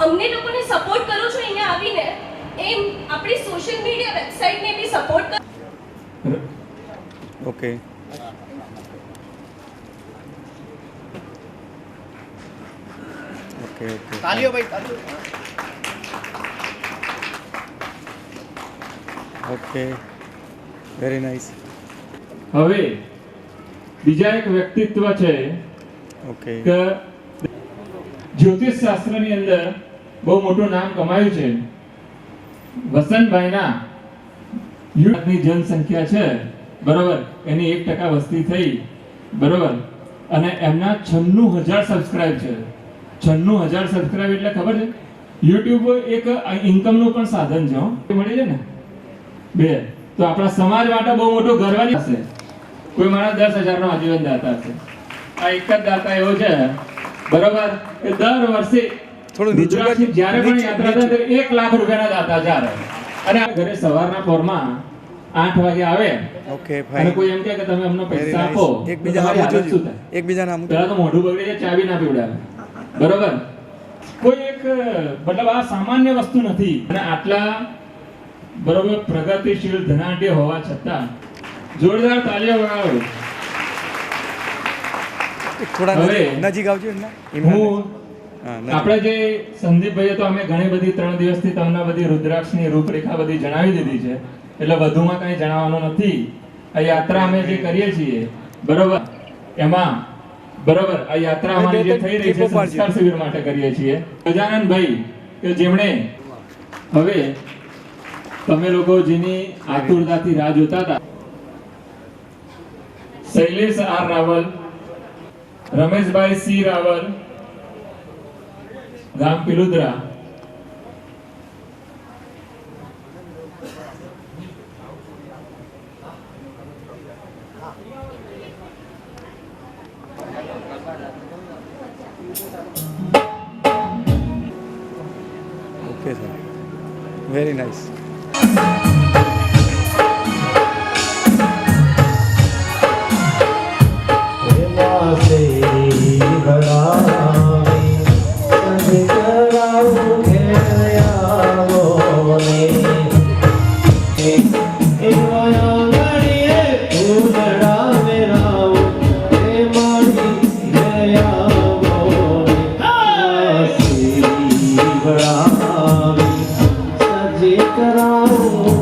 અમને લોકોને સપોર્ટ કરો છો અહીંયા આવીને, એમ આપણી સોશિયલ મીડિયા વેબસાઇટને બી સપોર્ટ કરો. ઓકે ઓકે ઓકે તાલીઓ ભાઈ, તાલીઓ. Okay very nice. હવે બીજા એક વ્યક્તિત્વ છે ઓકે કે જ્યોતિષ શાસ્ત્રની અંદર બહુ મોટું નામ કમાયું છે. વસંતભાઈના યુવાનની જનસંખ્યા છે બરોબર, એની 1% વસ્તી થઈ બરોબર, અને એમના 96,000 સબસ્ક્રાઇબ છે. 96,000 સબસ્ક્રાઇબ એટલે ખબર છે યુટ્યુબ એક ઇન્કમનું પણ સાધન છે. મળી છે ને બે તો આપણા સમાજ માટે બહુ મોટો ગર્વની હશે. કોઈ માણસ 10,000 નો આજીવન દાતા હશે. આ એક જ દાતા એવો છે બરોબર કે દર વર્ષે થોડું નીચું કરજો. જ્યારે પણ યાત્રા થાય ત્યારે 1 લાખ રૂપિયાના દાતા જ્યારે, અને આ ઘરે સવારના પોરમાં 8 વાગે આવે ઓકે અને ફાઇન. કોઈ એમ કહે કે તમે અમને વેરી પૈસા આપો, નાઇસ. એકબીજાના તમારી આમ હાલત શું જોજો, થાય? એકબીજાના આમ પહેલા તો મોઢું બગડી જાય, ચાવી ના પીવડાવે બરોબર. કોઈ એક મતલબ આ સામાન્ય વસ્તુ નથી. અને આટલા બરોબર પ્રગતિશીલ ધનાઢ્ય હોવા છતાં જોરદાર તાળીઓ વગાડો. થોડા હવે નજીક આવજો એમના. હું હા, નજીક. આપણે જે સંદીપભાઈએ તો અમે ઘણી બધી 3 દિવસથી તમને બધી રુદ્રાક્ષની રૂપરેખા બધી જણાવી દીધી છે, એટલે વધુમાં કંઈ જણાવવાનું નથી. આ યાત્રા અમે જે કરીએ છીએ બરોબર, એમાં બરોબર આ યાત્રા અમારી જે થઈ રહી છે સંસ્કાર શિબિર માટે કરીએ છીએ. ગજાનનભાઈ કે જેમણે હવે તમે લોકો જેની આતુરતાથી રાહ જોતા હતા, શૈલેષ આર રાવલ, રમેશભાઈ સી રાવલ, ગામ Piludra, okay sir very nice. કરાવું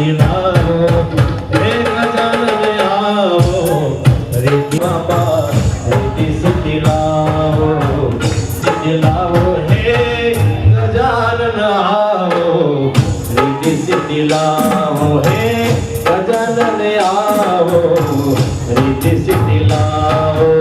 सिद्धि लाओ हे गजानन आओ रिद्धि बाबा रिद्धि सिद्धि लाओ हे गजानन आओ रिद्धि सिद्धि लाओ हे गजानन आओ रिद्धि सिद्धि लाओ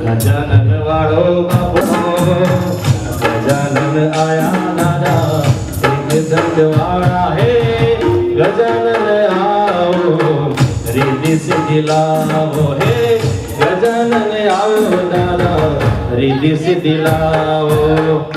गजानन वालो बाबो गजानन आया दादा दंड वाला है गजानन आओ रिद्धि सिद्धि लाओ हे गजानन आओ दादा रिद्धि सिद्धि लाओ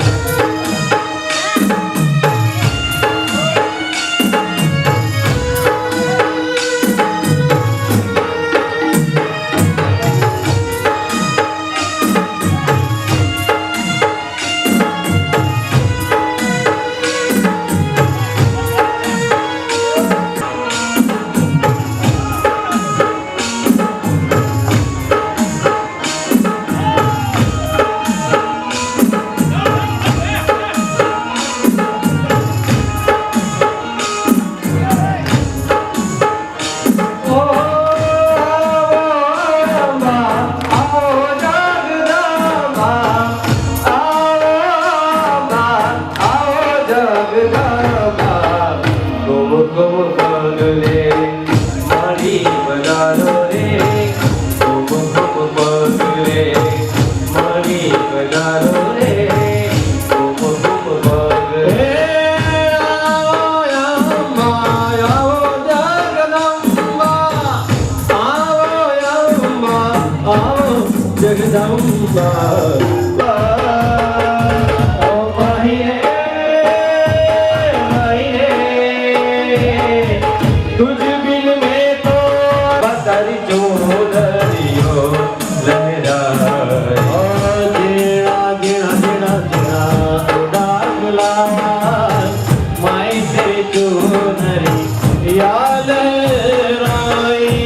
जगदम्बा तुझ बिन में तो बदरी चोदरियो लहरा गिरा गिरा गिरा गिरा उड़ागला माई तेरी चोदरी याद राई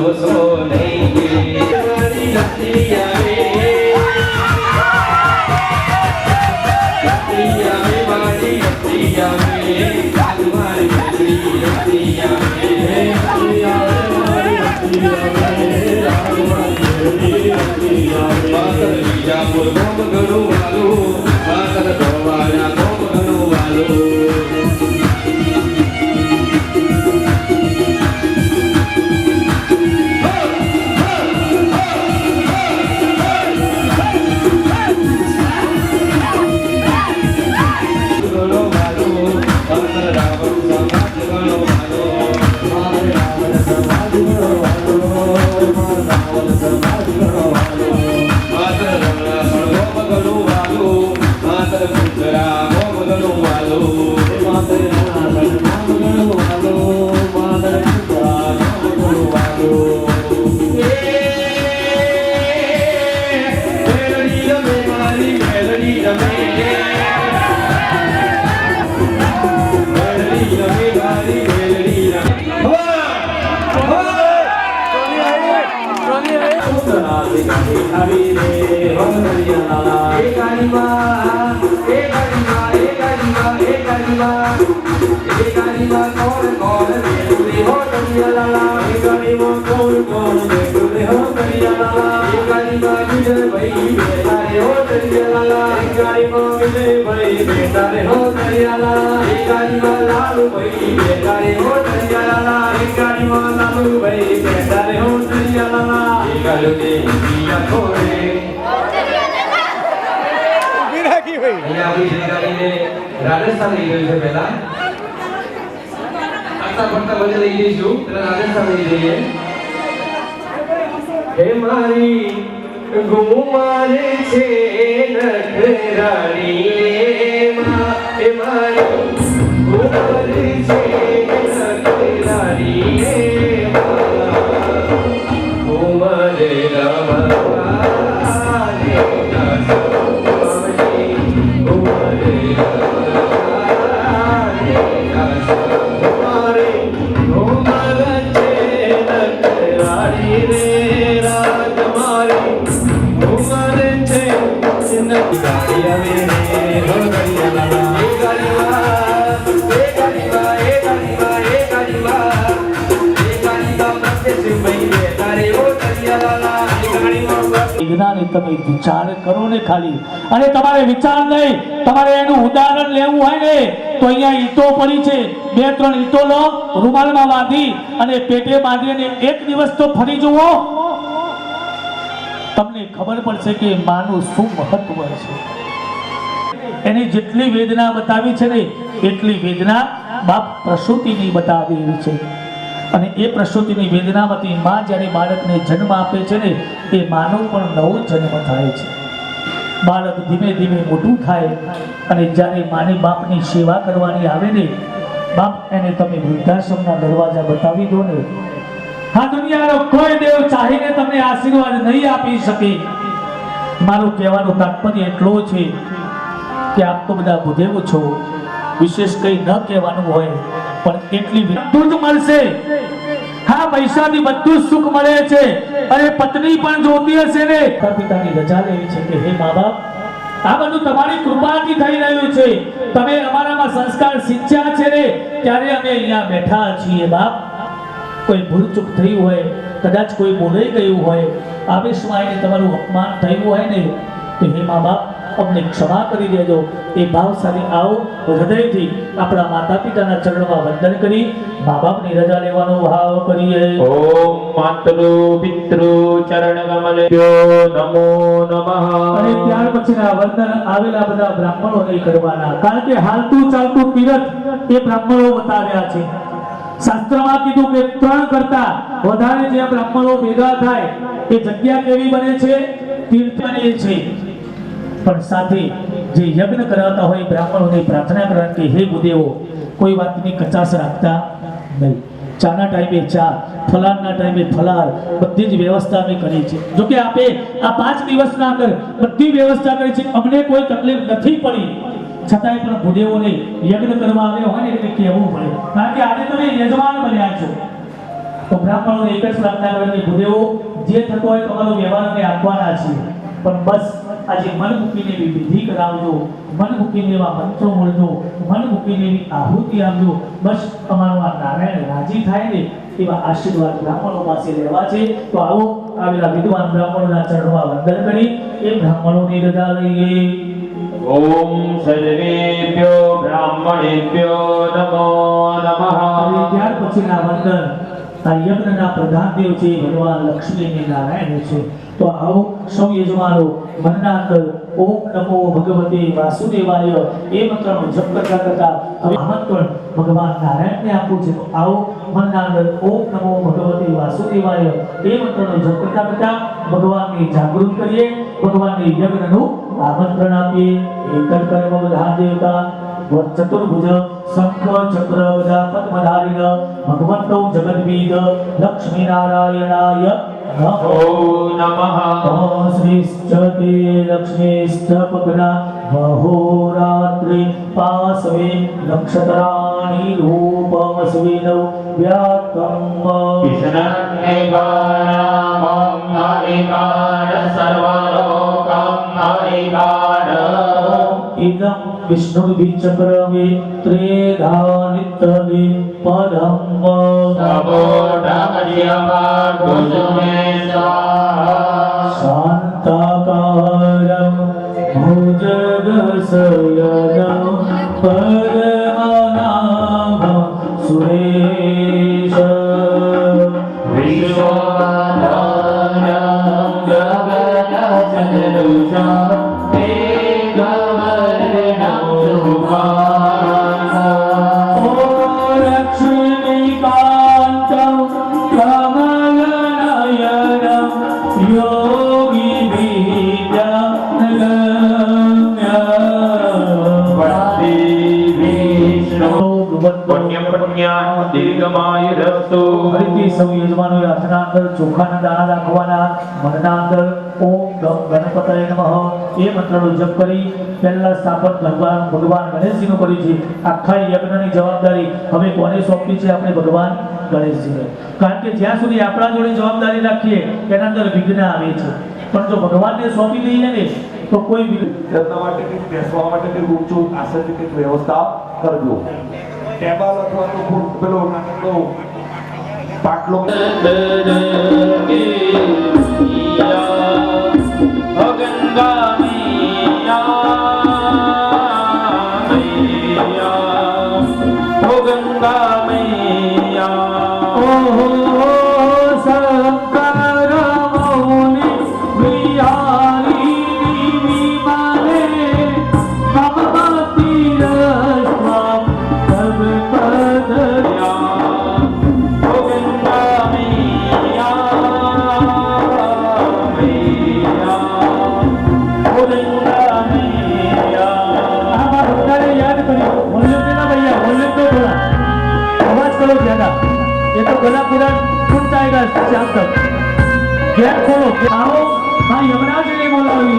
ભરોસો નહીં મારી નથી આવે મારી નથી આવે મારી નથી આવે બીજાપુર ગોમ ઘણું વાલું માતર ધોવાના ગોમ ઘણું વાલું રાજસ્થાન લઈ ગયું છે પહેલા આટલા પડતા બધે લઈ જઈશું પેલા રાજસ્થાન લઈ જઈએ હે મારી ગુમારે છે નખરાણી હે મારી ગુમારે છે નખરાણી ગુમારે વેદનાને તમે વિચાર કરો ને ખાલી, અને તમારે વિચાર નહીં, તમારે એનું ઉદાહરણ લેવું હોય ને તો અહીંયા ઈંટો પડી છે, 2-3 ઈંટો લો, રૂમાલમાં બાંધી અને પેટે બાંધીને એક દિવસ તો ફરી જુઓ, તમને ખબર પડશે કે માનું શું મહત્વ છે. એની જેટલી વેદના બતાવી છે ને એટલી વેદના બાપ પ્રસૂતિની બતાવેલી છે. અને એ પ્રસૂતિની વેદનામાંથી માં જ્યારે બાળકને જન્મ આપે છે ને એ માનો પણ નવો જન્મ થાય છે. બાળક ધીમે ધીમે મોટું થાય અને જ્યારે માની બાપની સેવા કરવાની આવે ને, બાપ એને તમે વૃદ્ધાશ્રમના દરવાજા બતાવી દો ને, હા દુનિયાનો કોઈ દેવ ચાહીને તમને આશીર્વાદ નહીં આપી શકે. મારું કહેવાનું તાત્પર્ય એટલો છે કે આપ તો બધા બુદ્ધેવ છો, વિશેષ કંઈ ન કહેવાનું હોય પણ એટલી બધું જ મળશે. હા, પૈસાથી બધું સુખ મળે છે, અને પત્ની પણ જોતી હશે ને પિતાની રજા લેવી છે કે હે મા બાપ, આ બધું તમારી કૃપાથી થઈ રહ્યું છે, તમે અમારામાં સંસ્કાર શીખ્યા છે ને ત્યારે અમે અહીંયા બેઠા છીએ. બાપ, કોઈ ભૂલચૂક થઈ હોય, કદાચ કોઈ બોલાઈ ગયું હોય, આવેશમાં આવીને તમારું અપમાન થયું હોય ને તો હે મા બાપ અમને ક્ષમા કરી દેજો. એ ભાવ સાથે આવો, હૃદયથી આપણા માતા પિતાના ચરણમાં વંદન કરી મા બાપની રજા લેવાનો ભાવ કરીએ. ઓમ માતૃ પિતૃ ચરણ કમલેભ્યો નમો નમઃ. અને ત્યાર પછીના વંદન આવેલા બધા બ્રાહ્મણો નહીં કરવાના, કારણ કે હાલતું ચાલતું તીરથ એ બ્રાહ્મણો બતાવ્યા છે. શાસ્ત્રમાં કીધું કે 3 કરતા વધારે જે બ્રાહ્મણો ભેગા થાય એ જગ્યા કેવી બને છે? તીર્થ બને છે. પણ સાથે જે યજ્ઞ કરાવતા હોય બ્રાહ્મણોની પ્રાર્થના કરવાની કે હે ગુદેવો, કોઈ વાતની કચાશ રાખતા નહીં. ચાના ટાઈમે ચા, ફલારના ટાઈમે ફલાર, બધી જ વ્યવસ્થા અમે કરી છે. જો કે આપે આ 5 દિવસના અંદર બધી વ્યવસ્થા કરી છે, અમને કોઈ તકલીફ નથી પડી, છતાંય પણ ભૂદેવોને યજ્ઞ કરવા આવ્યો હોય ને એટલે કહેવું પડે, કારણ કે આજે તમે યજમાન બન્યા છો. તો બ્રાહ્મણોને એક જ પ્રાર્થના કરવાની, ભૂદેવો જે થતો હોય તમારો વ્યવહાર અમે આપવાના છીએ, પણ બસ આજે મન મૂકીને એવી વિધિ કરાવજો, મન મૂકીને એવા મંત્રો બોલજો, મન મૂકીને એવી આહુતિ આપજો, બસ અમારો આ નારાયણ રાજી થાય ને એવા આશીર્વાદ બ્રાહ્મણો પાસે લેવા છે. તો આવો આવેલા વિદ્વાન બ્રાહ્મણોના ચરણોમાં વંદન કરી એ બ્રાહ્મણોની રજા લઈએ. ઓમ સર્વેભ્યો બ્રાહ્મણેભ્યો નમો નમઃ. અને ત્યાર પછીના વંદન આ યજ્ઞના પ્રધાન દેવ છે ભગવાન લક્ષ્મી અને નારાયણ છે. તો આવો સૌ યજમાનો મનના અંદર ઓમ નમો ભગવતે વાસુદેવાય એ મંત્રનો જપ કરતા કરતા હવે આમંત્રણ ભગવાન નારાયણને આપવું છે. તો આવો મનના અંદર ઓમ નમો ભગવતે વાસુદેવાય એ મંત્રનો જપ કરતા કરતા ભગવાનને જાગૃત કરીએ, ભગવાનને યજ્ઞનું આમંત્રણ આપીએ. એક જ કર્મ બધા દેવતા ચતુર્ભુજ શંખ ચક્ર ગદા પદ્મધારિણ ભગવંતો જગદ્વીદ લક્ષ્મી નારાયણાય નમો નમઃ. શ્રીશ્ચ તે લક્ષ્મીશ્ચ પગ્ના મહોરાત્રિ પાસવે નક્ષત્રાણિ રૂપમસ્વિનૌ વ્યાત્તમ વિષ્ણુર્નિવારમં હરિકાર સર્વલોકં હરિકાર. ઇદં વિષ્ણુર્વિચક્રમે ત્રેધાનિત્યવે પદં સબોઢમર્યમાગુસુમે સ્વાહા. શાંતાકારં ભુજગશયनं પદ્મનાભં સુરેશ વિશ્વવદनं ગગનસદૃશં મેઘવર્ણં શુભાંગં. લક્ષ્મીકાન્तं કમલનયनं પુણ્ય દીર્ઘમાયુરસ્તુ. ફરીથી સૌ યજમાનોએ હાથના અંદર ચોખાના દાણા રાખવાના, મનના અંદર ઓમ ગણપતયે નમઃ એ મંત્રનો જપ કરી પહેલા સ્થાપન ભગવાન ગણેશજીનું કર્યું છે. આખા યજ્ઞની જવાબદારી હવે કોને સોંપી છે? આપણે ભગવાન ગણેશજીને. કારણ કે જ્યાં સુધી આપણા જોડે જવાબદારી રાખીએ એના અંદર વિઘ્ન આવે છે, પણ જો ભગવાનને સોંપી દઈએ ને તો કોઈ વિઘ્ન. તેમના માટે કંઈક બેસવા માટે કંઈક ઊંચું આસનની કંઈક વ્યવસ્થા કરજો. ટેબલ અથવા તો ખૂબ પેલો નાનકડો પાટલો ये तो गला पूरा फूट जाएगा शाम तक. गेट खोलो, आओ हाँ यमराज ने बोलावी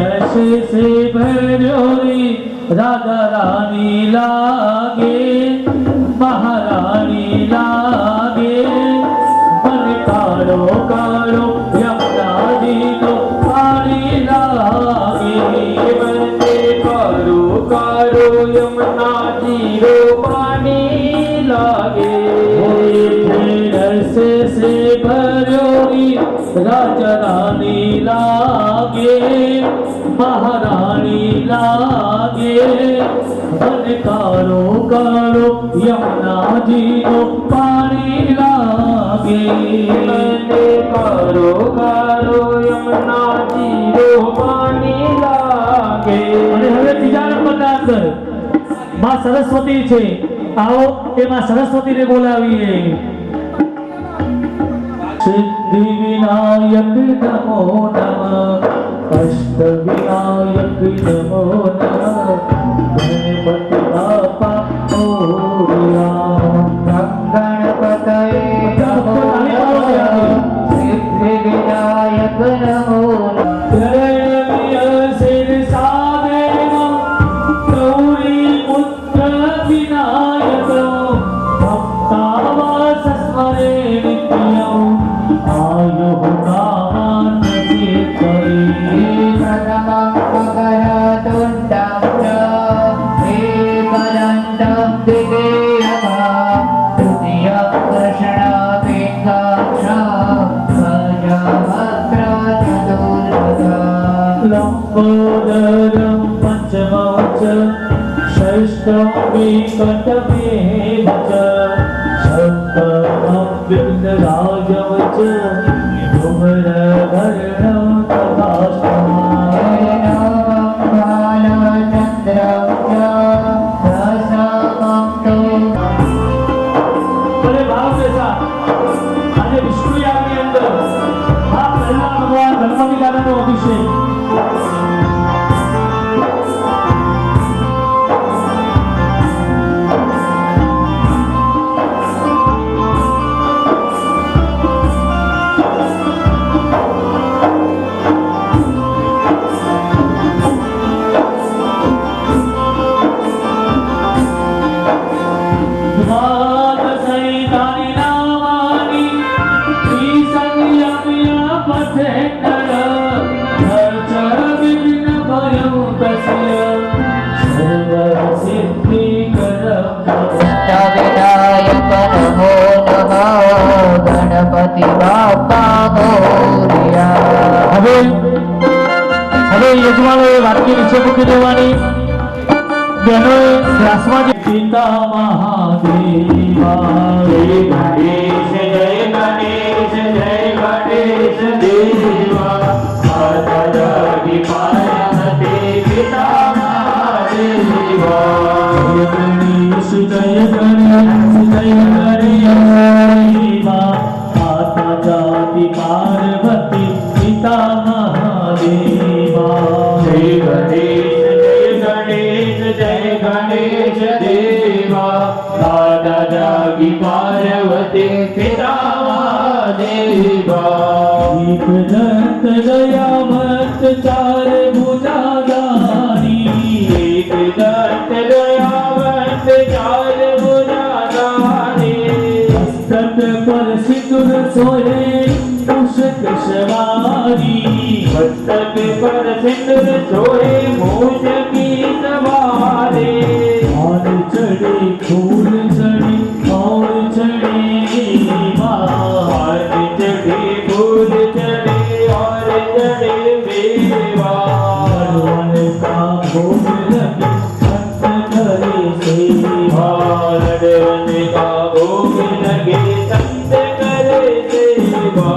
ऐसे से भरोरी राधा रानी लागे महारानी लागे मन कालो कालो यमराजी तो पानी लागे વંદે કારો કારો યમુનાજી રો પાણી લાગે. ऐसे से भरोरी राजा रानी लागे महारानी लागे मन कारो कारो यमुना जी नो पानी लागे. વંદે કારો કારો યમુનાજી રો પાણી લાગે. અને હવે ત્રીજા નંબરના અંદર માં સરસ્વતી છે. આવો એ માં સરસ્વતીને બોલાવીએ. સિદ્ધિ વિનાયક નમો નમઃ અષ્ટ વિનાયક નમો નમઃ ગણપતિ બાપા મોરયા. ગણપતયે નમો નમઃ સિદ્ધિ વિનાયક નમો નમઃ શિર સાદેવ ગૌરી પુત્ર વિનાયક ભક્તા लंबोदरं पंचमं च षष्ठं विकटमेव च सप्तमं विघ्नराजं च धूम्रवर्णं तथाष्टमम् बड़े भाव के साथ आज विष्णु याग के अंदर आप पहला भगवान धर्मविकारा नो अभिषेक विनायक नमो नमः गणपति बाप्पा मोरया। હવે યજમાનોએ વાટકી નીચે મૂકી દેવાની બહેનોએ ગ્લાસમાં જે પિતા મહાદેવા જય ગણેશ જય ગણેશ જય ગણેશ દેવા માતા જાગી પાર્વતી પિતા મહાદેવા જય ગણેશ જય ગણેશ જય ગણેશ માતા જાતિ પાર્વતી પિતા મહાદેવા જય ગણેશ જય ગણેશ દેવા દાદા જાગી પાર્વતી પિતા મહાદેવા દીપ દત્ત દયાવંત ચાર ભુજાધારી એક દત્ત દયાવંત ચાર ભુજાધારી મસ્તક પર સિંદૂર સોહે પુષ્ક સવારી મસ્તક પર સિંદૂર સોહે મૂછ કી સવારી और चढ़े फूल चढ़े और चढ़े हाथ चढ़े फूल चढ़े और चढ़े मेवा भगवान का भोग लगे भक्त करे सेवा लडवन का भोग लगे संत करे सेवा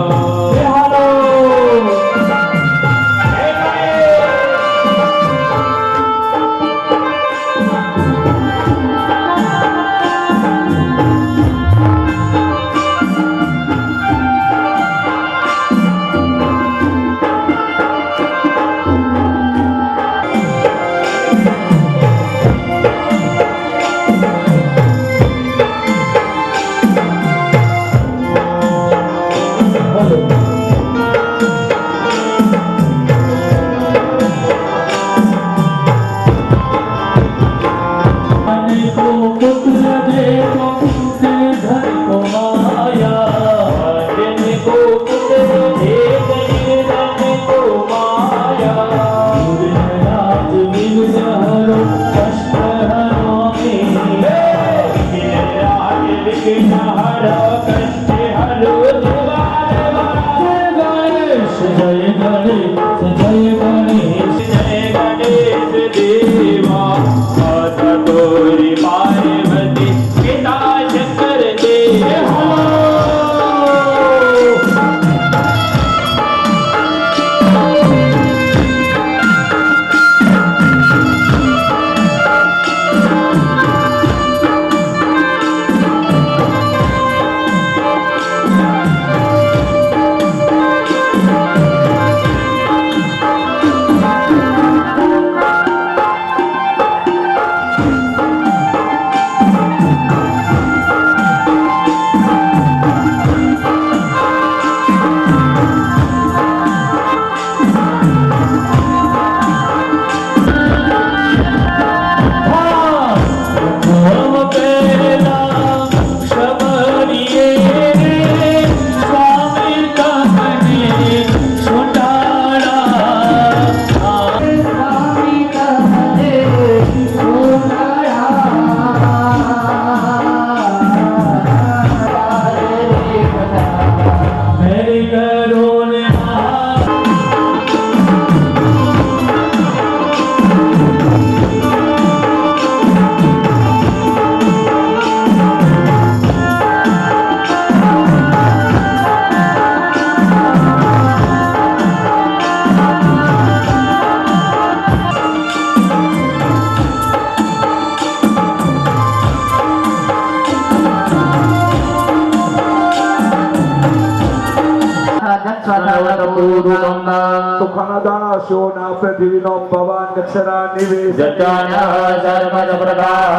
स्वतपूर्वम् सुखनदाशोना पृथिवीनो भवान् दक्षरा निवेश जटानः सर्वप्रदाः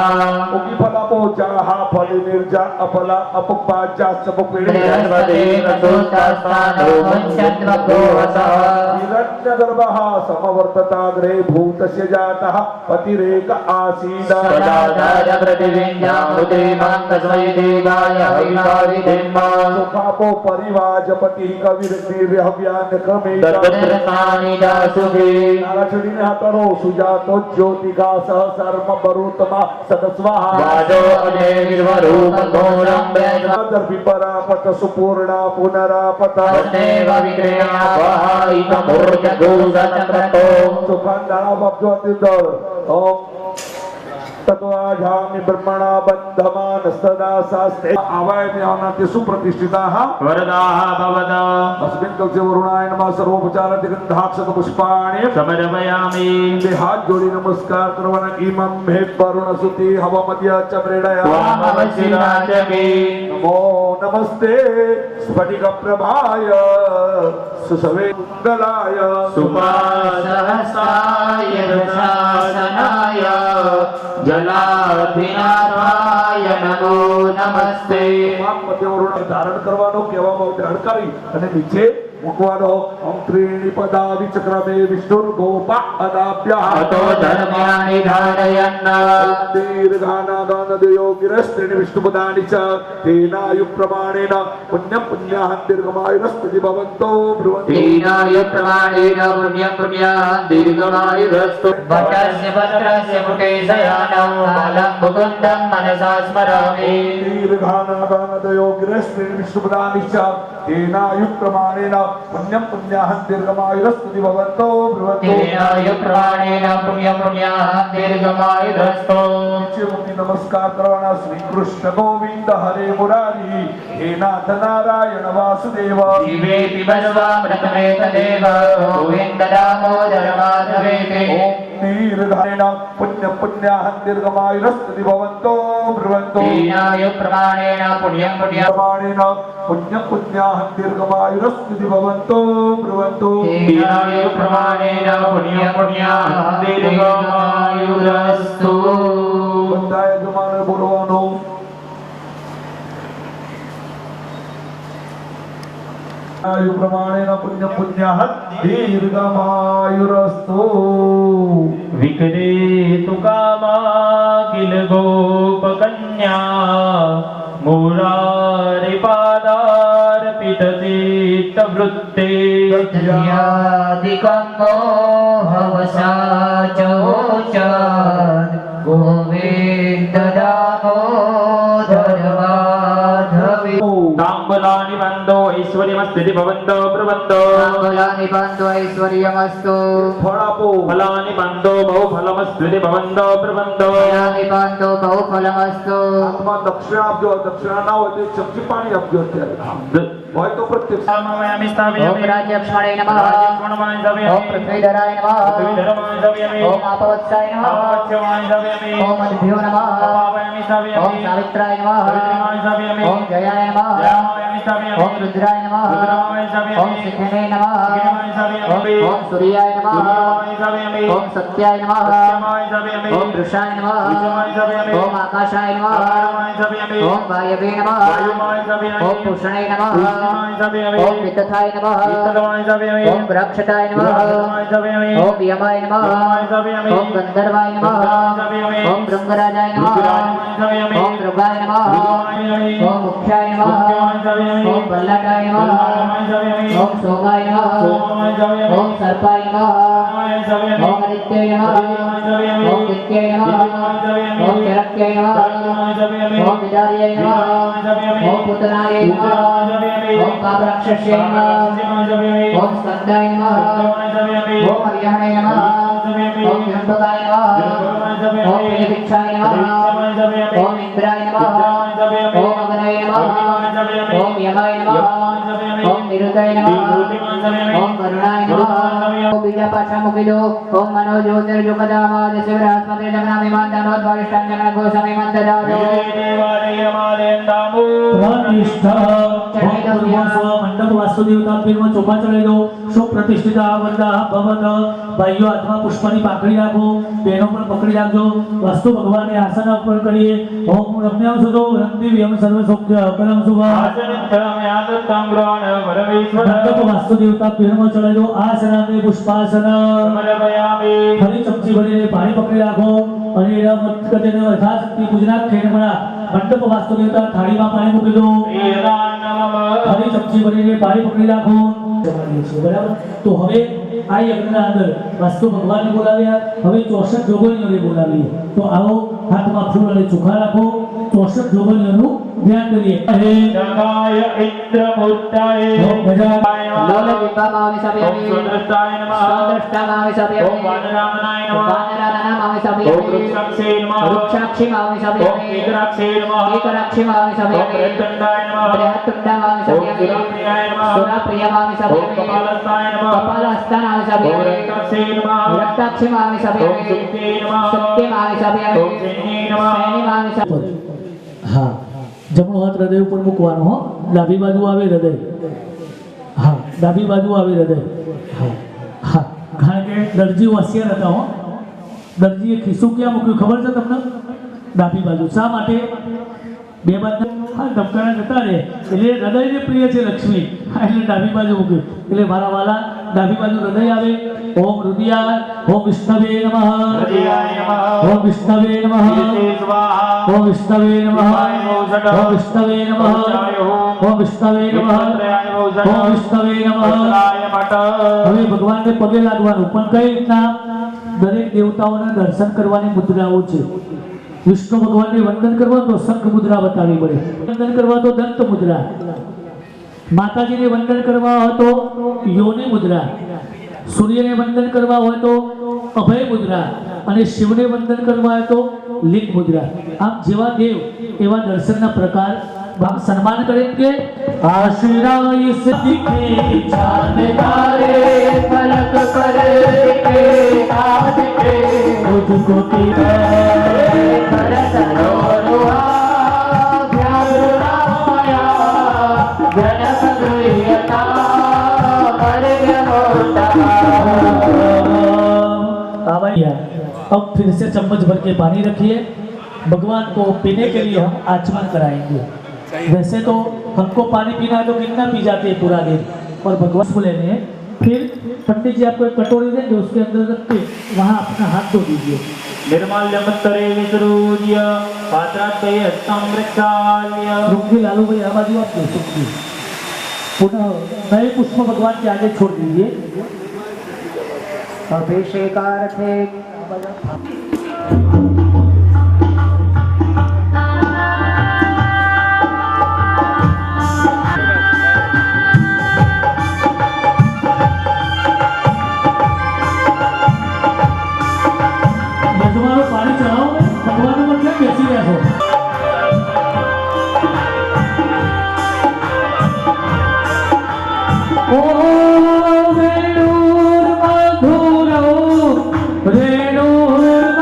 उकिफलपोजाः फलिनिर्जा अपला अपपाजा समुपीडे बृहस्पतिः सुतस्थानो मुञ्चद्वगोवसः हिरण्यगर्भः समवर्तताग्रे भूतस्य जातः पतिरेक आसीद सदाचार्य प्रतिविन्द्यामुद्रीमां तस्मै देवाय हविषाविधिम् सुखापो परिवाजपतिः कविर्निर्हव्यान्यक्रमे दत्तरत्नानि दासुभि नारचुडिने हतरो सुजातो ज्योतिकासः सर्म बरुतमा सदस्वाहा वाजो अजयनिर्वरूपघोरं दर्भिपरापत सुपूर्णा पुनरापत वस्तेव विक्रियावाहितमूर्जगोसचक्रतो सुखान्दावब्ज्योतिर्दर ओम तत्वाजामि ब्रह्मणा बन्धमान सदा शास्त्रे आवायम्यानाति सुप्रतिष्ठिताः वरदाः भवत अस्मिन् कक्षे वरुणाय नमः सर्वोपचारादि गन्धाक्षत पुष्पाणि समर्पयामि ते हाथ जोड़ी नमस्कार करवन इमं हे वरुण सुति हवमध्य च प्रेणय त्वामवशिराजमे नमो नमस्ते स्फटिक प्रभाय सुसवे मंगलाय सुपासहस्राय दशासनाय जलाभिनाथाय नमो नमस्ते મધ્ય વરુણ ધારણ કરવાનો કહેવામાં આવે હડકારી અને નીચે મૂકવાનો ઓમ ત્રીણિ પદા વિચક્રમે વિષ્ણુર ગોપા અદાભ્યઃ अतो धर्माणि धारयन् दीर्घानागानदयो गिरस्त्रीणि विष्णुपदानि च तेनायुप्रमाणेन पुण्यं पुण्याः दीर्घमायुरस्ति भवन्तो ब्रुवन्ति दीनाय प्रमाणेन पुण्यं पुण्यान् दीर्घमायुरस्तु भट्टस्य भद्रस्य पुटे शयानं बालं मुकुन्दं मनसा स्मरामि दीर्घानागानदयो गिरस्त्रीणि विष्णुपदानि च तेनायुप्रमाणेन पुण्यं पुण्याः दीर्घमायुरस्ति भवन्तो ब्रुवन्ति दीनाय प्रमाणेन पुण्यं पुण्यान् दीर्घमायुरस्तु मुक्ति नमस्कार करवाना श्री कृष्ण गोविंद हरे मुरारी हे नाथ नारायण वासुदेव जीवेति बलवामृतमे तदेव गोविन्द दामोदर माधवेति ओम दीर्घायण पुण्य पुण्याः दीर्घमायुरस्ति भवन्तो ब्रुवन्तो दीनाय प्रमाणेन पुण्यं पुण्यं प्रमाणेन पुण्य पुण्याः दीर्घमायुरस्ति भवन्तो ब्रुवन्तो दीनाय प्रमाणेन पुण्यं पुण्यान् दीर्घमायुरस्तु बंदाय जमाने बोलवानो आयु प्रमाणेन पुण्य पुण्याः दीर्घमायुरस्तु विकटे तु कामाखिल गोपकन्या मुरारिपादार्पितचित्तवृत्ते यद्यादिकं मोहवशाचोचान् गोविन्द दामोदर माधवे ताम्बलानि बन्धो ऐश्वर्यमस्ति भवन्तो ब्रुवन्तो ताम्बूलानि बन्धो ऐश्वर्यमस्तु फळापो फलानि बन्धो बहुफलमस्ति भवन्तो ब्रुवन्तो फलानि बन्धो बहुफलमस्तु आत्मा दक्षिणा आपजो दक्षिणा ना होते चमची पाणी आपजो અત્યારે હોય તો પ્રત્યક્ષ सममयामि ॐ स्थापयामि राज्यक्ष्मणे नमः राजक्षमणमाय ॐ स्थापयामि पृथ्वीधराय नमः पृथ्वीधरमाय स्थापयामि ॐ आपवत्साय नमः अपवच्यमाय स्थापयामि ॐ मद्भ्यो नमः अपावयामि ॐ स्थापयामि सावित्राय नमः सावित्रीमाय स्थापयामि ॐ जयाय नमः जयामयामि स्थापयामि ॐ रुद्राय नमः रुद्रमाय ॐ स्थापयामि सिद्धने नमः सिद्धिमाय स्थापयामि ॐ सूर्याय नमः सूर्यमाय स्थापयामि ॐ सत्याय नमः सत्यमाय स्थापयामि ॐ वृषाय नमः विषमाय स्थापयामि ॐ आकाशाय नमः आकाशमाय स्थापयामि ॐ वायवे नमः वायुमाय स्थापयामि ॐ पूषणे नमः पूषणाय स्थापयामि ॐ वितथाय नमः वित्तमाय स्थापयामि ॐ ब्रक्षताय नमः ब्रह्मणाय स्थापयामि ॐ यमाय नमः यमाय स्थापयामि ॐ गन्धर्वाय नमः गन्धर्वाय स्थापयामि ॐ भृङ्गराजाय नमः भृङ्गराजाय स्थापयामि ॐ मृगाय नमः मृगाय स्थापयामि ॐ मुख्याय नमः मुख्याय स्थापयामि ॐ बल्लटाय नमः बल्लटाय स्थापयामि ॐ सोमाय नमः सोमाय स्थापयामि ॐ सर्पाय नमः सोमाय स्थापयामि ॐ आदित्याय नमः आदित्याय स्थापयामि ॐ नित्याय नमः नित्याय स्थापयामि ॐ चरक्याय नमः चरक्याय स्थापयामि ॐ विदार्याय नमः विदार्याय स्थापयामि ॐ पुतनाय नमः पुतनाय स्थापयामि ॐ कामराक्षस्यै नमः कामराक्षस्यै स्थापयामि ॐ स्कन्दाय नमः स्कन्दाय स्थापयामि ॐ हरिहणाय नमः स्थापयामि ॐ त्र्यम्बकाय नमः त्र्यम्बकाय स्थापयामि ॐ पितृक्षाय नमः पितृक्षाय स्थापयामि ॐ इन्द्राय नमः इन्द्राय स्थापयामि ॐ अग्नये नमः अग्नये ओम यमाय नमः ओम निरुताय नमः ओम करुणाय नमः ओम बीजा पाशा मूकी दो ओम मनो ज्योतिर्जुगदामाद शिवरास्पते जगनामिमान दानोद वारिष्ठान जगन गोसमिमान ददादो प्रतिष्ठा मंडप वास्तुदेवता पीर चोपा चढ़ाई दो शुभ प्रतिष्ठिता वरदा भवत भाइयों हाथ में पुष्पानी पाकड़ी राखो बहनों पर पकड़ी राखो वास्तु भगवान ने आसन अर्पण करिए ओम रम्याम सुदो रंदिव्यम सर्व सौख्य परम शुभ मंडप वास्तुदेवता पीर में चढ़ाई दो आसनाने पुष्पासन फरी चमची भरीने पानी पकड़ी राखो અને એના મત કરીને યથાશક્તિ પૂજના ખેડમણા મંડપ વાસ્તુદેવતા થાળીમાં પાણી મૂકી દો ફરી ચમચી ભરીને પાણી પકડી રાખો બરાબર તો હવે આ યજ્ઞના અંદર વાસ્તુ ભગવાનને બોલાવ્યા હવે 64 જોગણીઓને બોલાવીએ તો આવો હાથમાં ફૂલ અને ચોખા રાખો 64 જોગણીઓનું ધ્યાન કરીએ હે જગાય ઇન્દ્રમૂર્તાય लोल दीपमामि सपयामि સુદ્રષ્ટાય નમઃ सौदृष्टामामि सपयामि ઓમ વાનરામનાય નમઃ वानरानामामि ઓમ सपयामि વૃક્ષાક્ષે નમઃ वृक्षाक्षिमामि ઓમ सपयामि એકરાક્ષે નમઃ एकराक्षिमामि ઓમ सपयामि બૃહત્તંડાય નમઃ बृहत्तुण्डमामि ઓમ सपयामि સુરાપ્રિયાય નમઃ सुराप्रियमामि ઓમ सपयामि કપાલસ્થાય નમઃ कपालस्थानामि ઓમ सपयामि રક્તાક્ષે નમઃ रक्ताक्षिमामि ઓમ सपयामि સુક્તે નમઃ सत्यमामि सपयामि ઓમ સેને નમઃ सैनिमामि सपयामि હા જમણો હાથ હૃદય ઉપર મૂકવાનો હો ડાબી બાજુ આવે હૃદય હા ડાબી બાજુ આવે હૃદય હા હા કારણ કે દરજી હોશિયાર હતા હો દરજીએ ખિસ્સું ક્યાં મૂક્યું ખબર છે તમને ડાબી બાજુ શા માટે બે બાજુ હા ધબકારા જતા રહે એટલે હૃદયને પ્રિય છે લક્ષ્મી હા એટલે ડાબી બાજુ મૂક્યું એટલે મારા વાલા ડાબી બાજુ હૃદય આવે ઓમ રુદિયા ઓમ વિષ્ણવે નમઃ હૃદયાય નમઃ ઓમ વિષ્ણવે નમઃ ઈતે સ્વાહા ओम विष्णवे नमः ओम विष्णवे नमः ओम विष्णवे नमः ओम विष्णवे नमः હવે ભગવાનને પગે લાગવાનું પણ કઈ રીતના દરેક દેવતાઓના દર્શન કરવાની મુદ્રાઓ છે વિષ્ણુ ભગવાનને વંદન કરવા તો શંખ મુદ્રા બતાવવી પડે વંદન કરવા તો દંત મુદ્રા માતાજીને વંદન કરવા હોય તો યોની મુદ્રા સૂર્યને વંદન કરવા હોય તો અભય મુદ્રા અને શિવને વંદન કરવા હોય તો लिंग मुद्रा आप जेवा देव एवा दर्शन ना प्रकार हम सम्मान करेंगे आशीर्वाद से दिखे चांद तारे फलक पर दिखे आज के मुझको तेरे करत रोरुआ ध्यान रामाया जनक दुयता कर मोटा आवैया अब फिर से चम्मच भर के पानी रखिए भगवान को पीने के लिए हम आचमन कराएंगे वैसे तो हमको पानी पीना है तो कितना पी जाते हैं पूरा दिन और भगवान को लेने फिर पंडित जी आपको एक कटोरी देंगे उसके अंदर रख के वहाँ अपना हाथ धो दीजिए निर्माल्यमत्तरे विसृज्य पात्रात्तये हस्तं प्रक्षाल्य रुक्मी लालू भाई आ बाजू आप दो सकते पुनः नए पुष्प भगवान के आगे छोड़ दीजिए अभिषेकार्थे यजमानो पानी चढ़ाओ भगवान पर क्या कैसी रहो ओ वेणुर मधुरो रेणुर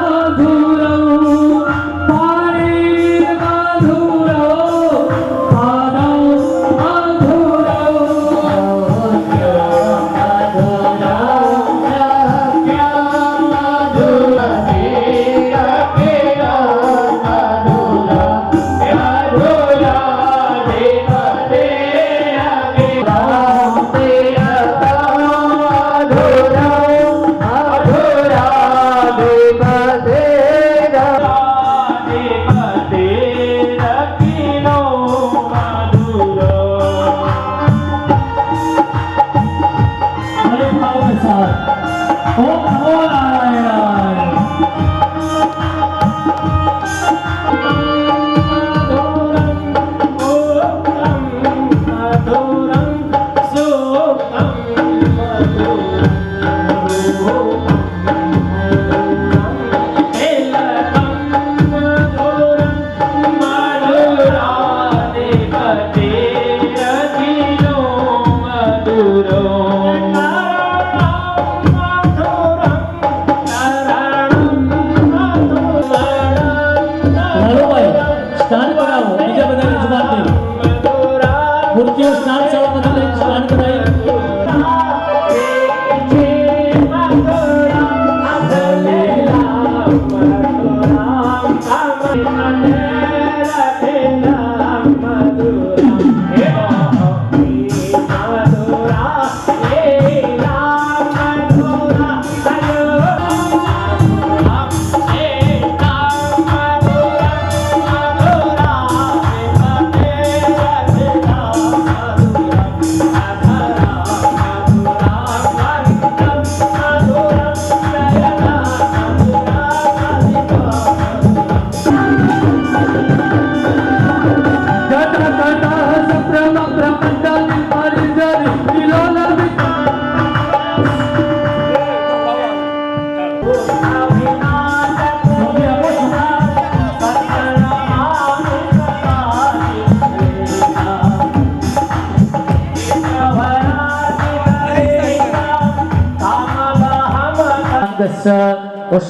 स्नान शाला मध्ये स्नान कराई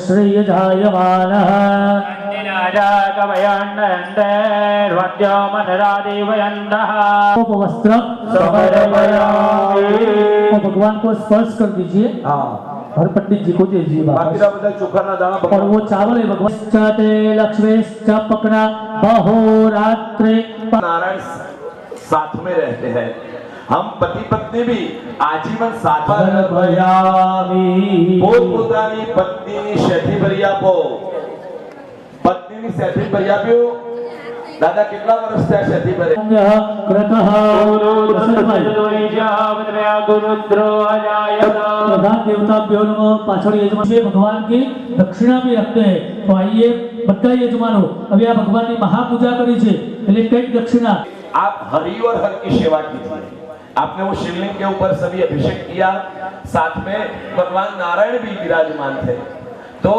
श्रेय जायमानः वस्त्र भगवान को स्पर्श कर दीजिए। हर पंडित जी को दीजिए બાકીના બધા ચોખાના દાણા और वो चावल है भगवान चटे लक्ष्मी पकड़ा बहोरात्रे नारायण साथ में रहते हैं। हम पति पत्नी भी आजीवन साथ પોતપોતાની પત્નીની શેઠી ભરી આપો। પત્નીની શેઠી ભરી આપ્યો। દાદા કેટલા વર્ષ થયા શેઠી ભરે? प्रधान देवता पाछड़ यजमान भगवान की दक्षिणा भी रखते हैं। तो आइए બધા यजमानो अभी आ भगवान की महापूजा करी है એટલે કઈ दक्षिणा आप हरि और हर की सेवा कीजिए। आपने वो शिवलिंग के ऊपर सभी अभिषेक किया, साथ में भगवान नारायण भी विराजमान थे। तो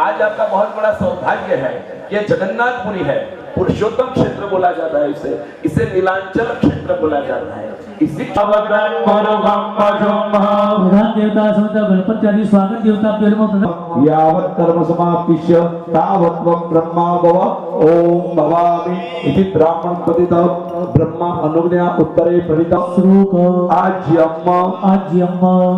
आज आपका बहुत बड़ा सौभाग्य है। ये जगन्नाथपुरी है, पुरुषोत्तम क्षेत्र बोला जाता है इसे नीलांचल क्षेत्र बोला जाता है। इसी प्रधान देवता समेत गणपति आदि स्वागत देवता यावत् कर्म समाप्तिश्य तावत् त्वं ब्रह्मा भव ओम भवामि इति ब्राह्मण पतित ब्रह्मा अनुज्ञा उत्तरे प्रणीत श्लोक आज्यम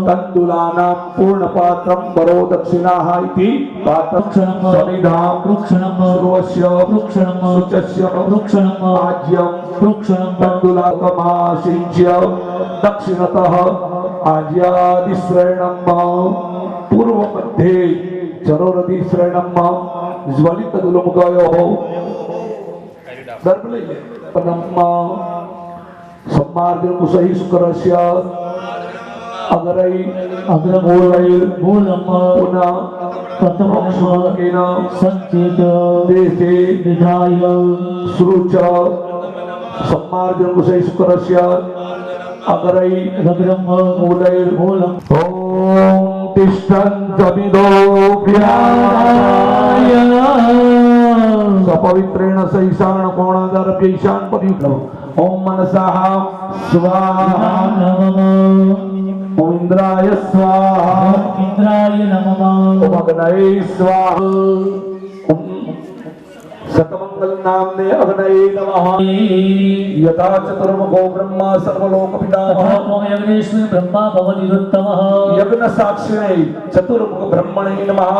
तण्डुलानां पूर्णपात्रं वरो दक्षिणाः इति पात्रं समिधां वृक्षणं सर्वस्य वृक्षणं सुचस्य वृक्षणं आज्यं वृक्षणं तण्डुलाकमाशिंच्य दक्षिणतः आज्यादिश्रेणं पूर्व मध्ये चरोरति श्रेणं ज्वलित दुलमुखयोः दर्पलये पदं सम्मार्जनकुशैः शुक्रस्य अग्रै अग्रमूलैर्मूलं पुनः प्रथमोक्षेन सञ्चेत देशे विधाय श्रुच सम्मार्जनकुशैः शुक्रस्य अग्रै अग्रमूलैर्मूलम् ॐ तिष्ठन्तमिदोऽभ्याय सपवित्रेण सैषाण कोणादारभ्यैषाण परियुक्तम् ॐ मनसः स्वाहा ॐ इन्द्राय स्वाहा इंद्राय नमः ॐ अग्नये स्वाहा ॐ शतमंगल नाम्ने अग्नये नमः यथा चतुर्मुखो ब्रह्मा सर्वलोकपितामहः यज्ञेश्वरी ब्रह्मा भवतिरुत्तमः यज्ञ साक्षिणे चतुर्मुख ब्रह्मणे नमः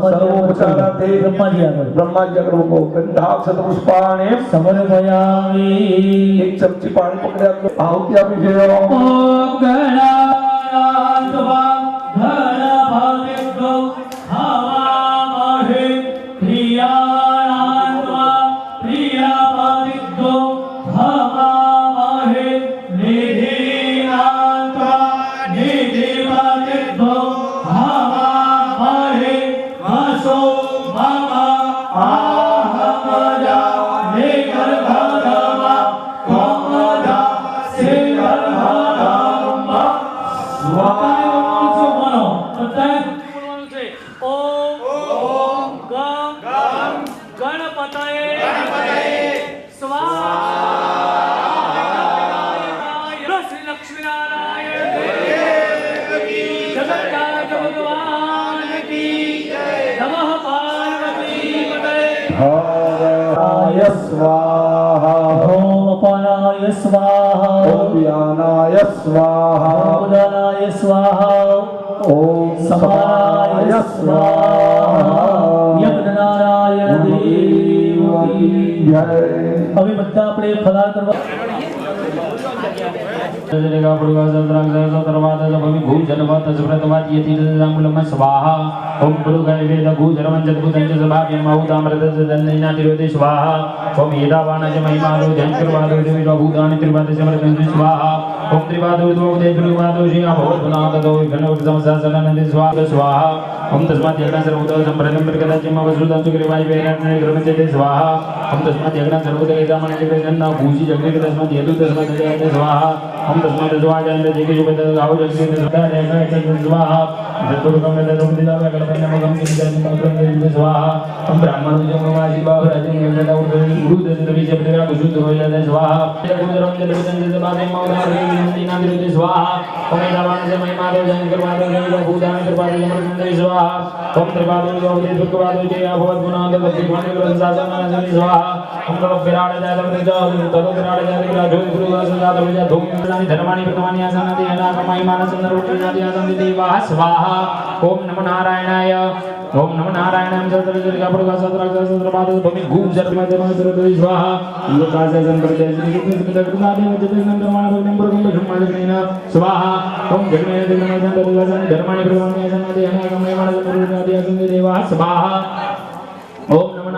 सर्वोपचारार्थे ब्रह्मा जी आगे ब्रह्मा जी अग्र को गंधाक्षत पुष्पाणे समर्पयामि एक चमची पानी पकड़े आहुति आपी दे ओम गणानान्त्वा धनभाग्यो हवामहे प्रियाणान्त्वा प्रियभाग्यो हवामहे निधिनान्त्वा निधिभाग्यो हवामहे वसो मम आहमजा निगर्भगमा कोमजा सिंहर्भगमा स्वाहा ओम अपानाय स्वाहा ओम व्यानाय स्वाहा उदानाय स्वाहा ओम समानाय स्वाहा યજ્ઞનારાયણ દેવ કી जय હવે બધા આપણે ફલાર કરવા ओम गुरुगाय वेद भूधर्मं जद्भुतं च सभाव्यं माहुतामृतजननीनातिरोधि स्वाहा ओम येदावानज महिमालो ध्यानकृवादो देवीभूतानि त्रिपादे समर्पयन्तु स्वाहा ओम त्रिपादोर्ध्वोदे त्रिपादो श्रिया भवद्गुणागतो विघ्नोर्गमसासननन्दि स्वाहा स्वाहा ओम तस्मात् यज्ञं सर्वतो सम्प्रदं प्रकदाचिं वसुदं सुग्रीवाय वेदान्ते ग्रहणते स्वाहा ओम तस्मात् यज्ञं सर्वतो एकामणिवेदन्न भूषि जग्रे तस्मात् यदु तस्मात् जयते स्वाहा ओम तस्मात् स्वाहायन्ते जगेशुपद गाव जग्रे तस्मात् रेखायते स्वाहा जतुर्गम वेदोदिदावे कल्पन्नमगम किंजन स्वाहा ओम ब्राह्मणोजमवासी बाहुराजं यज्ञदा उर्दे गुरु दशरवि जपदेवा कुशुद्ध हो जाते स्वाहा गुरुधरम जलबदन जबादे मौदारिनादिरुदे स्वाहा ओम एदावानज महिमादो जंकरवादो जयदा भूदान कृपादे समर्पयन्ते स्वाहा ओम त्रिपादो गौदे दुर्गवादो जय भवद्गुणादो भक्तिभाने ग्रंथासननन्दि स्वाहा ओम तव विराट जातम जातम तव विराट जातम राजो गुरुवास जातम धूम धर्माणि प्रथमानि आसनादि अनाकमाय मानसंदर्भोनादि आसन्ति देवाः स्वाहा ओम नमो नारायणाय ओम नमो नारायणाय सत्रपाद भूमि भूम सर्वमय स्वाहा लोकासं प्रदेश स्वाहा ओम जगन्नाथ धर्माणि प्रथमानि आसनादि अनाकमाय मानसंदर्भोनादि आसन्ति देवाः स्वाहा ओम नमो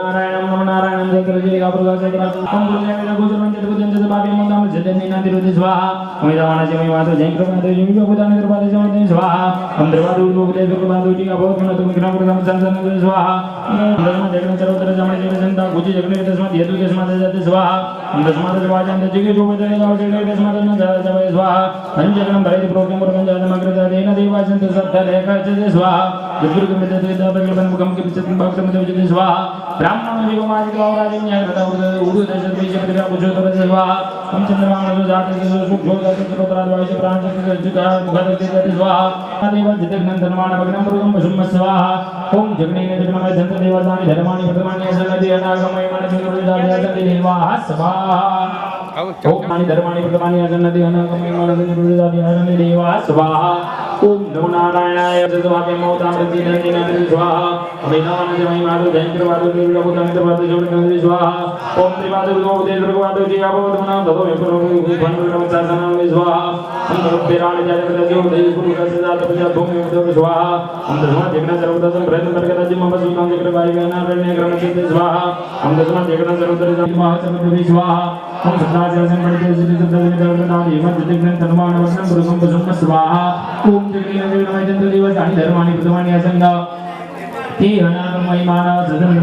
नारायणं जगन्नाथ ओम गुरुदेव गुरुजन जगन्नाथ जगभावी मंदाम जगन्नाथ स्वाहा ओम दावानज महिमातो जय प्रभु जय भूतानि कृपादे समर्पयन्ते स्वाहा ओम देवादो गुरुदेव कृपादो जी अभवत्मन तुम कृपा प्रदान संसन स्वाहा ओम जगन्नाथ सर्वत्र जमण जय जनता गुजि जगन्नाथ तस्मात् यदु तस्मात् जाते स्वाहा ओम तस्मात् वाचन जगे जो बदले गाव जगे तस्मात् न जाते स्वाहा पंचगणं भरति प्रोक्तं पुरगं जातम अग्रजादेन देवाचन सत्ता लेखाचते स्वाहा दुर्गं विद्यते दापकल्पन मुखं किंचित् भक्तं देवजते स्वाहा ब्राह्मण जीवमादि गौराजं न्यायकृता उरु दशद्विज प्रतिभा पुजोतर स्वाहा ओम चंद्रमानो जाते सुखो जाते त्रोत्राद्वाइश प्राणचक्र जुता मुखदते जाते स्वाहा देव जितग्नं धर्माण भग्नं पुरुगं पशुम स्वाहा ओम जगनेन जगन्मय धन्त देवतानि धर्माणि प्रथमानि असनति अनागमय मनसुरुदादि देवाः स्वाहा ओम धर्माणि प्रथमानि असनति अनागमय मनसुरुदादि देवाः स्वाहा ओम नमो नारायणाय जगवाप्य मौतामृति नंदिनानि स्वाहा अभिनवनज महिमादो जयंकृवादो देवीभूतानि जोड़नंदि स्वाहा ओम त्रिपादो गोदे दुर्गवादो जी अभवद्मना ततो विप्रभुभन्वसासनं स्वाहा ओम विराट जातप्रजो देवी गुरु रसदात प्रजा भूमि उदो स्वाहा ओम तस्मात् जगन्नाथ सर्वदा प्रयत्न प्रकटाजि मम सुतां चक्रवाय वेनारण्य ग्रहणते स्वाहा ओम तस्मात् जगन्नाथ सर्वदा महासमुद्र स्वाहा ओम सदाचार्यं पठिते सिद्धिदर्शनादि मज्जग्नं तन्माण वसनं पुरुषं पुरुषं स्वाहा ओम जगन्नाथ धर्माणि प्रथमानि असंगा ते अनागमय मानव सदन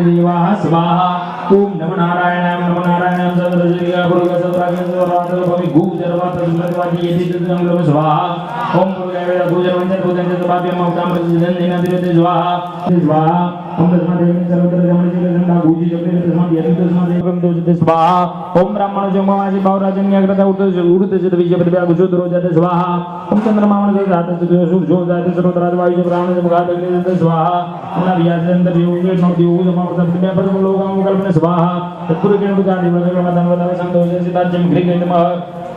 देवाः स्वाहा ओम नमो नारायणाय सदरजया गुरुगसत्रागसवरात भवि भूजर्वात सुमतवादी यदि तदंगम स्वाहा ओम गुरुदेव भूजर्वंत भूतंत तबाभ्यम मौताम प्रतिदिन स्वाहा स्वाहा ओम तस्मात् सर्वत्र जमणिजगन्ना भूजि जगते तस्मात् यदि तस्मात् एवं दोजते स्वाहा ओम ब्राह्मण जमवासि बाहुराजन्यग्रता उड़ते विजय प्रतिभा कुशोदरो जाते स्वाहा ओम चंद्रमावन जाते सुखो जाते सर्वत्राद्वाइश प्राणज मुखादग्नि स्वाहा ओम व्यासंत योगे नो दियो समाप्त प्रतिभा पर लोकां कल्पना स्वाहा तत्पुरुषेण बुधादि वदन वदन संतोष सिद्धार्जम ग्रीकमः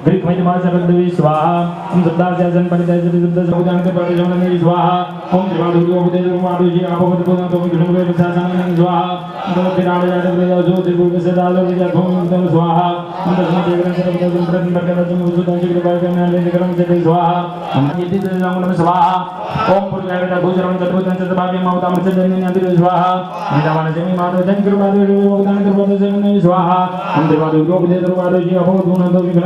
ग्रीकमः सर्वदेवी स्वाहा ओम सदाचार्यं पठिते सिद्ध समुदान के पठिते जमननि स्वाहा ओम त्रिपादो उपदेश कुमारो जी आपवत बोधन तो गुरुवे प्रसादनं स्वाहा ओम विराट जात प्रजा जो त्रिपुर से दालो विजय भूमि स्वाहा ओम तस्मात् जगन्नाथ सर्वदा प्रथम प्रकटाजि मुसुदां कृपा करना ले करम जते स्वाहा ओम यदि तदंगम स्वाहा ओम पुरुषाय भूजरं चतुर्थं चतुर्भाव्यं मौतां प्रचदन्यं स्वाहा निदावान जमी माधव जन कृपादो भगवान कृपादो जगन्नाथ स्वाहा ओम देवादो उपदेश कुमारो जी आपवत बोधन तो विघ्न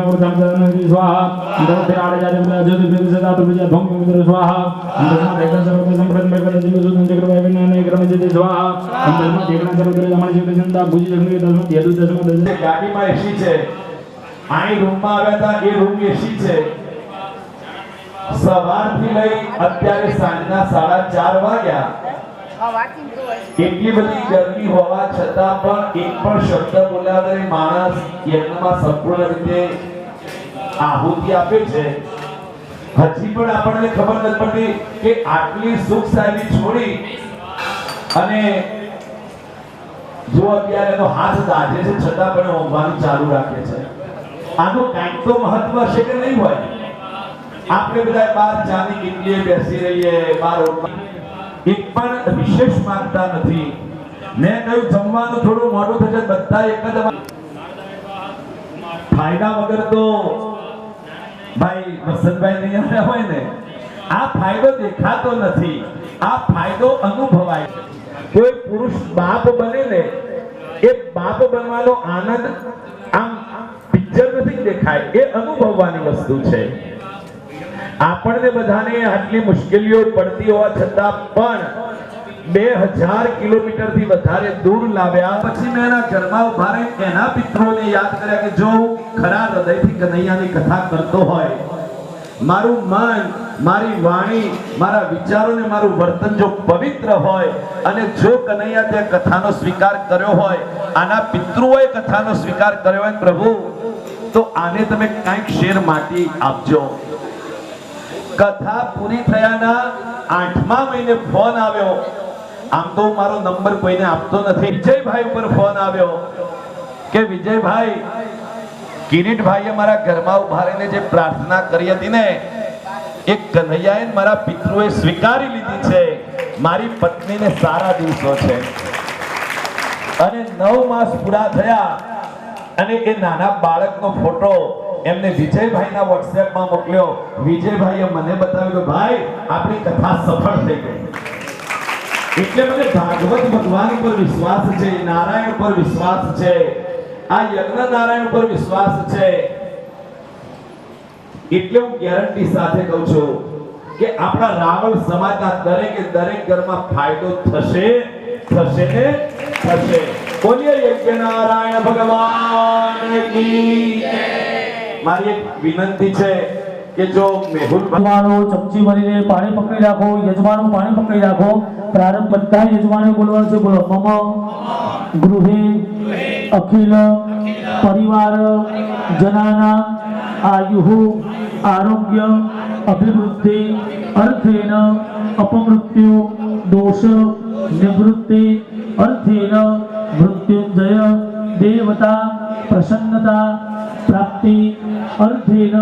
स्वाहा देव विराट जात प्रजा जो त्रिपुर से दालो विजय भूमि स्वाहा ओम तस्मात् जगन्नाथ सर्वदा प्रथम प्रकटाजि मुसुदां कृपा करना ले करम जते स्वाहा ओम तस्मात् जगन्नाथ सर्वदा जमण जीव जनता भूजि जगन्नाथ तस्मात् यदु तस्मात् ગાડીમાં એસી છે અહીં રૂમમાં આવ્યા હતા એ રૂમ એસી છે સવારથી લઈ અત્યારે સાંજના 4:30 વાગ્યા એટલી બધી ગરમી હોવા છતાં પણ એક પણ શબ્દ બોલ્યા વગર માણસ યજ્ઞમાં સંપૂર્ણ રીતે આહુતિ આપે છે હજી પણ આપણને ખબર નથી પડતી કે આટલી સુખ સાહેબી છોડી અને જો અત્યારે તો હાથ દાજે છે છતાં પણ ઊંઘવાનું ચાલુ રાખે છે આનું કાંઈક તો મહત્વ છે કે નહીં હોય? આપણે બધા બાર ચાની કેટલીએ બેસી રહીએ, બાર એક પણ વિશેષ માંગતા નથી. મેં કહ્યું જમવાનું થોડું મોડું થશે, બધા એક જ ફાયદા વગર તો ભાઈ વસંતભાઈ નહીં આવ્યા હોય ને. આ ફાયદો દેખાતો નથી, આ ફાયદો અનુભવાય. કોઈ પુરુષ બાપ બને ને, એ બાપ બનવાનો આનંદ આમ પિક્ચર નથી દેખાય, એ અનુભવવાની વસ્તુ છે. આપણને બધાને આટલી મુશ્કેલીઓ પડતી હોવા છતાં પણ 2000 કિલોમીટર થી વધારે દૂર લાવ્યા. પછી મેં એના ઘરમાં ઉભા રહી એના પિતૃઓને યાદ કર્યા કે જો ખરા હૃદયથી કનૈયાની કથા કરતો હોય, મારું મન, મારી વાણી, મારા વિચારો ને મારું વર્તન જો પવિત્ર હોય અને જો કનૈયા તે કથાનો સ્વીકાર કર્યો હોય, આના પિતૃઓએ કથાનો સ્વીકાર કર્યો હોય, પ્રભુ તો આને તમે કંઈક શેર માટી આપજો. કથા પૂરી થયાના 8મા મહિને ફોન આવ્યો. આમ તો મારો નંબર કોઈને આપતો નથી. વિજયભાઈ ઉપર ફોન આવ્યો કે વિજયભાઈ, કિરીટભાઈએ મારા ઘરમાં ઉભા રહીને જે પ્રાર્થના કરી હતી ને, એ કનૈયાએ મારા પિતૃએ સ્વીકારી લીધી છે. મારી પત્નીને સારા દિવસો છે. અને 9 માસ પૂરા થયા અને એ નાના બાળકનો ફોટો એમને વિજયભાઈના વોટ્સએપમાં મોકલ્યો. વિજયભાઈએ મને બતાવ્યું કે ભાઈ આપણી કથા સફળ થઈ ગઈ. એટલે મને ભાગવત ભગવાન પર વિશ્વાસ છે, નારાયણ પર વિશ્વાસ છે, આ યજ્ઞ નારાયણ પર વિશ્વાસ છે. એટલે હું ગેરંટી સાથે કહું છું કે આપણા રાવણ સમાજના દરેકે દરેક ઘરમાં ફાયદો થશે, થશે ને થશે. બોલીએ યજ્ઞ નારાયણ ભગવાન કી જય. મારી એક વિનંતી છે કે જો મેહુલ યજમાનો ચમચી ભરીને પાણી પકડી રાખો, યજમાનો પાણી પકડી રાખો. પ્રારંભ બધા યજમાનો બોલવાનું છે. બોલો મમ ગૃહે અખિલ પરિવાર જનાના આયુઃ આરોગ્ય અભિવૃદ્ધિ અર્થેન અપમૃત્યુ દોષ નિવૃત્તિ અર્થેન મૃત્યુંજય દેવતા પ્રસન્નતા પ્રાપ્તિ અર્થેન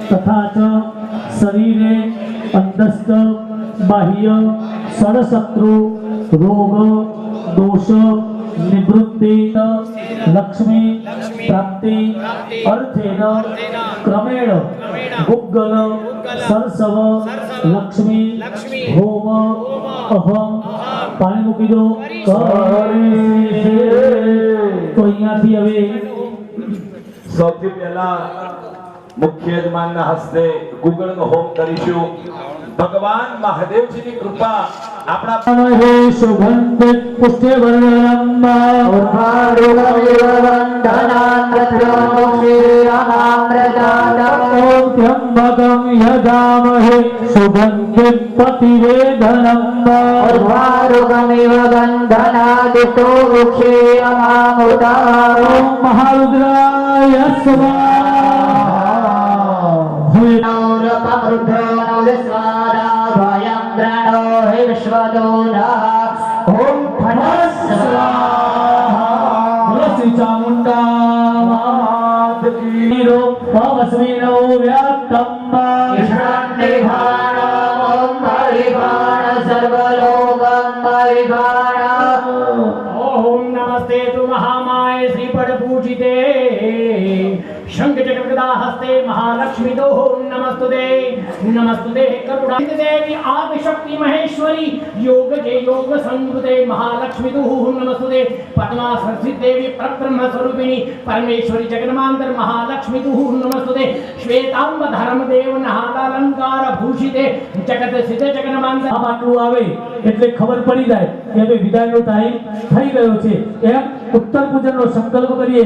તથા ચ શરીરે અંતસ્થ બાહ્ય સડશત્રુ રોગ દોષ નિવૃત્તિ લક્ષ્મી પ્રાપ્તિ અર્થેન ક્રમેણ ગુગ્ગલ સરસવ લક્ષ્મી હોમ અહમ. પાણી મૂકી દો. તો અહીંયાથી હવે સૌથી પહેલા મુખ્ય યજમાનના હસ્તે ગુગળનો હોમ કરીશું. ભગવાન મહાદેવજીની કૃપા આપણા હે શુભંત પુષ્ટે વર્ણનમ ત્ર્યંબકમ યજામહે શુભંત પ્રતિવેદનમ મહારુદ્રાય શ્રી ચામુંડા માત કી પવસ્મિનો વ્યાતંબા ओम नमस्ते तु महामाय श्रीपद पूजिते शंख चक्र गदा हस्ते महालक्ष्मी दो नमस्तुते नमस्तुते करुणा देवी आदि शक्ति महेश्वरी योग जय योग संयुते महालक्ष्मी दो नमस्तुते पद्मा सरस्वती देवी परब्रह्म स्वरूपिणी परमेश्वरी जगन्मांतर महालक्ष्मी दो नमस्तुते श्वेतांब धर्म देव नहालालंकार भूषिते जगत सिद्ध जगन्मांतर. આમ આટલું આવે એટલે ખબર પડી જાય કે હવે વિદાયનો ટાઈમ થઈ ગયો છે. એમ ઉત્તર પૂજનનો સંકલ્પ કરીએ.